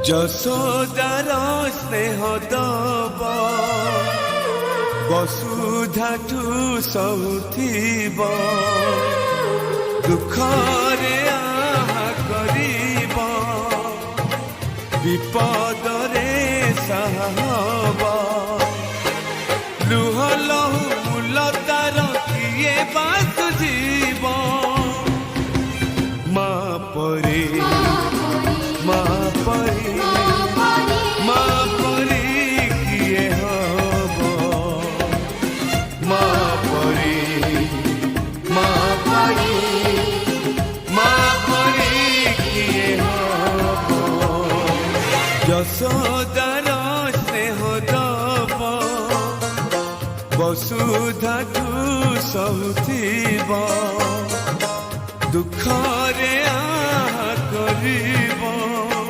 যশোদার স্নেহ দব বসুধাঠু সহুথিব দুঃখরে আহা করিব বিপদরে সাহব লুহ লহু মূলতার কিয়ে বাসুজিব মা পরে মা পরে মা পরে কিয়ে হব মা পরে মা পরে মা পরে কিয়ে হব যশোদার স্নেহ দব বসুধাঠু সহুথিব দুঃখ